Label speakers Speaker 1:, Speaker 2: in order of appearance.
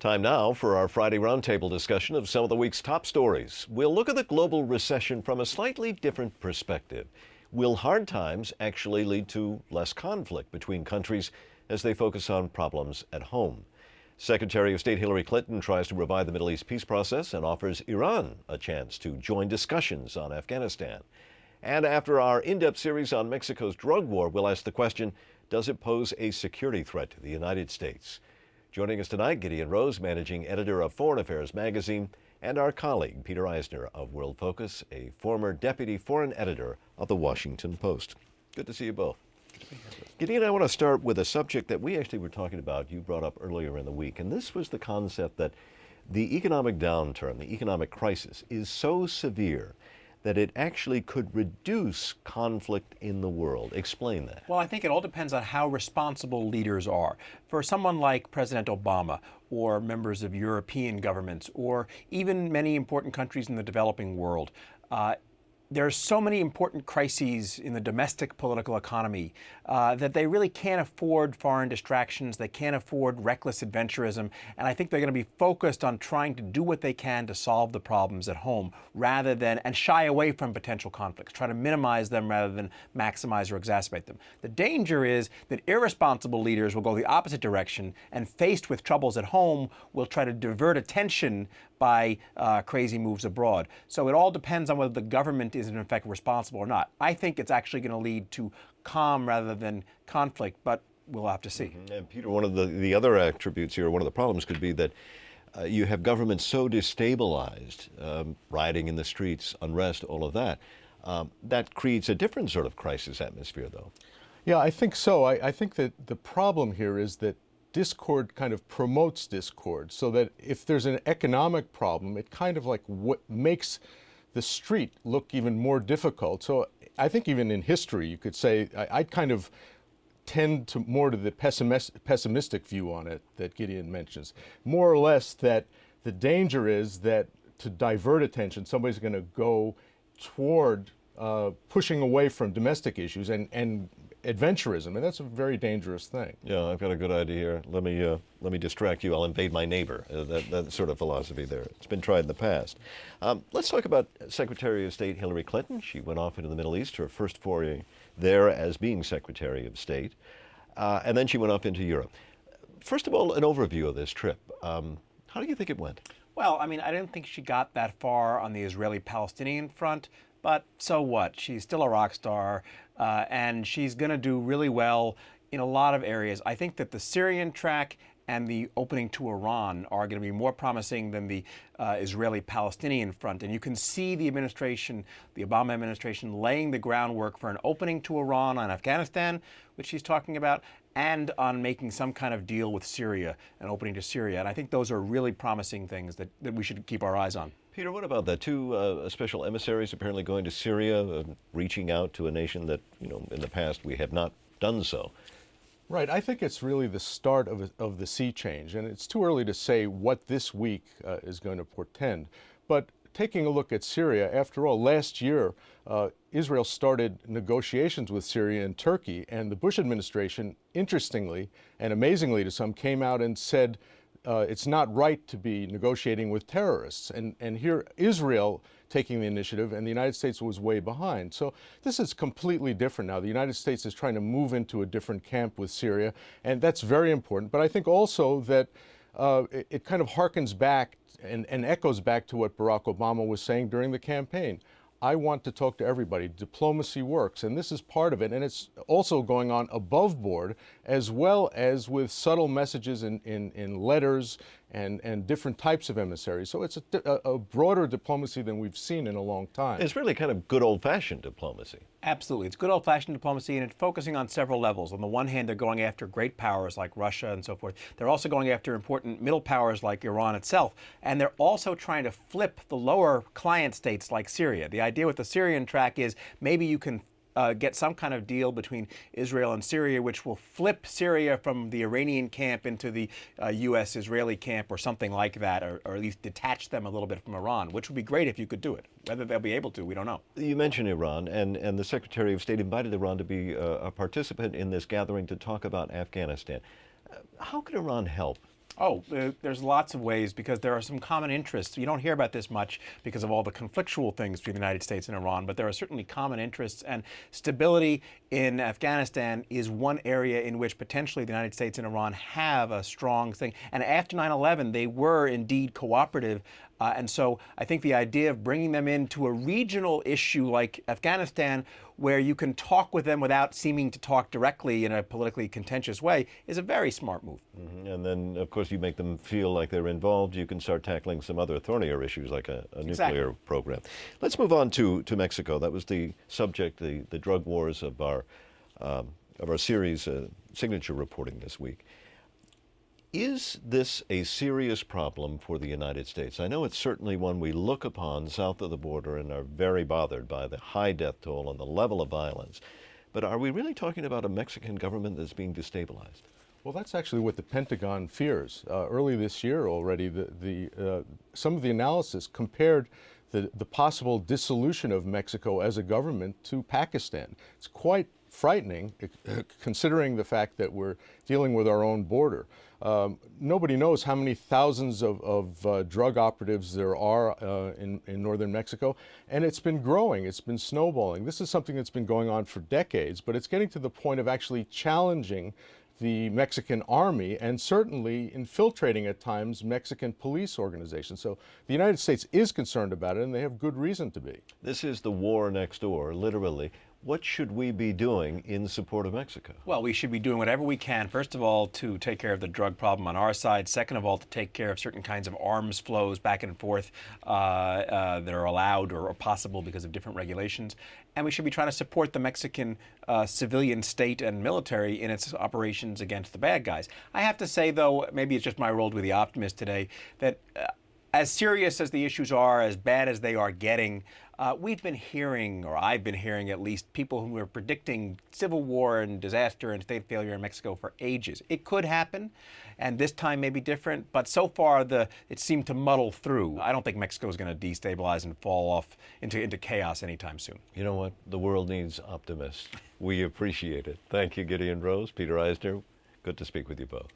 Speaker 1: Time now for our Friday roundtable discussion of some of the week's top stories. We'll look at the global recession from a slightly different perspective. Will hard times actually lead to less conflict between countries as they focus on problems at home? Secretary of State Hillary Clinton tries to revive the Middle East peace process and offers Iran a chance to join discussions on Afghanistan. And after our in-depth series on Mexico's drug war, we'll ask the question, does it pose a security threat to the United States? Joining us tonight, Gideon Rose, managing editor of Foreign Affairs magazine, and our colleague, Peter Eisner of Worldfocus, a former deputy foreign editor of the Washington Post. Good to see you both. Gideon, I want to start with a subject that we actually were talking about, you brought up earlier in the week, and this was the concept that the economic downturn, the economic crisis, is so severe that it actually could reduce conflict in the world. Explain that.
Speaker 2: Well, I think it all depends on how responsible leaders are. For someone like President Obama or members of European governments or even many important countries in the developing world, there are so many important crises in the domestic political economy that they really can't afford foreign distractions. They can't afford reckless adventurism. And I think they're going to be focused on trying to do what they can to solve the problems at home rather than, and shy away from potential conflicts, try to minimize them rather than maximize or exacerbate them. The danger is that irresponsible leaders will go the opposite direction and faced with troubles at home will try to divert attention by crazy moves abroad. So it all depends on whether the government is in effect responsible or not. I think it's actually going to lead to calm rather than conflict, but we'll have to see.
Speaker 1: And Peter, one of the other attributes here, one of the problems could be that you have governments so destabilized, rioting in the streets, unrest, all of that. That creates a different sort of crisis atmosphere, though.
Speaker 3: Yeah, I think so. I think that the problem here is that discord kind of promotes discord, so that if there's an economic problem, it kind of like what makes the street look even more difficult. So I think even in history, you could say, I kind of tend to more to the pessimistic view on it that Gideon mentions. More or less that the danger is that to divert attention, somebody's going to go toward pushing away from domestic issues and adventurism, and that's a very dangerous thing.
Speaker 1: Yeah, I've got a good idea here. Let me distract you. I'll invade my neighbor. That sort of philosophy there. It's been tried in the past. Let's talk about Secretary of State Hillary Clinton. She went off into the Middle East, her first foray there as being Secretary of State, and then she went off into Europe. First of all, an overview of this trip. How do you think it went?
Speaker 2: Well, I mean, I didn't think she got that far on the Israeli-Palestinian front, but so what? She's still a rock star, and she's going to do really well in a lot of areas. I think that the Syrian track and the opening to Iran are going to be more promising than the Israeli-Palestinian front. And you can see the administration, the Obama administration, laying the groundwork for an opening to Iran on Afghanistan, which she's talking about, and on making some kind of deal with Syria, an opening to Syria. And I think those are really promising things that we should keep our eyes on.
Speaker 1: Peter, what about that? Two special emissaries apparently going to Syria, reaching out to a nation that, in the past we have not done so.
Speaker 3: Right. I think it's really the start of the sea change, and it's too early to say what this week is going to portend. But taking a look at Syria, after all, last year, Israel started negotiations with Syria and Turkey, and the Bush administration, interestingly and amazingly to some, came out and said it's not right to be negotiating with terrorists. And here Israel taking the initiative, and the United States was way behind. So this is completely different now. The United States is trying to move into a different camp with Syria, and that's very important. But I think also that it kind of harkens back and echoes back to what Barack Obama was saying during the campaign. I want to talk to everybody. Diplomacy works, and this is part of it. And it's also going on above board, as well as with subtle messages in letters and different types of emissaries. So it's a broader diplomacy than we've seen in a long time.
Speaker 1: It's really kind of good old-fashioned diplomacy.
Speaker 2: Absolutely. It's good old-fashioned diplomacy, and it's focusing on several levels. On the one hand, they're going after great powers like Russia and so forth. They're also going after important middle powers like Iran itself. And they're also trying to flip the lower client states like Syria. The idea with the Syrian track is maybe you can get some kind of deal between Israel and Syria, which will flip Syria from the Iranian camp into the U.S.-Israeli camp or something like that, or at least detach them a little bit from Iran, which would be great if you could do it. Whether they'll be able to, we don't know.
Speaker 1: You mentioned Iran, and the Secretary of State invited Iran to be a participant in this gathering to talk about Afghanistan. How could Iran help
Speaker 2: Oh, there's lots of ways because there are some common interests. You don't hear about this much because of all the conflictual things between the United States and Iran, but there are certainly common interests, and stability in Afghanistan is one area in which potentially the United States and Iran have a strong thing. And after 9/11, they were indeed cooperative. And so I think the idea of bringing them into a regional issue like Afghanistan, where you can talk with them without seeming to talk directly in a politically contentious way, is a very smart move.
Speaker 1: And then, of course, you make them feel like they're involved. You can start tackling some other thornier issues like a nuclear program. Let's move on to Mexico. That was the subject, the drug wars of our series signature reporting this week. Is this a serious problem for the United States? I know it's certainly one we look upon south of the border and are very bothered by the high death toll and the level of violence. But are we really talking about a Mexican government that's being destabilized?
Speaker 3: Well, that's actually what the Pentagon fears. Early this year already, some of the analysis compared the possible dissolution of Mexico as a government to Pakistan. It's quite frightening, considering the fact that we're dealing with our own border. Nobody knows how many thousands of drug operatives there are in northern Mexico, and it's been growing, it's been snowballing. This is something that's been going on for decades, but it's getting to the point of actually challenging the Mexican army and certainly infiltrating at times Mexican police organizations. So the United States is concerned about it, and they have good reason to be.
Speaker 1: This is the war next door, literally. What should we be doing in support of Mexico?
Speaker 2: Well, we should be doing whatever we can, first of all, to take care of the drug problem on our side. Second of all, to take care of certain kinds of arms flows back and forth that are allowed or possible because of different regulations. And we should be trying to support the Mexican civilian state and military in its operations against the bad guys. I have to say, though, maybe it's just my role to be the optimist today, that as serious as the issues are, as bad as they are getting, we've been hearing, or I've been hearing at least, people who are predicting civil war and disaster and state failure in Mexico for ages. It could happen, and this time may be different, but so far it seemed to muddle through. I don't think Mexico is going to destabilize and fall off into chaos anytime soon.
Speaker 1: You know what? The world needs optimists. We appreciate it. Thank you, Gideon Rose, Peter Eisner. Good to speak with you both.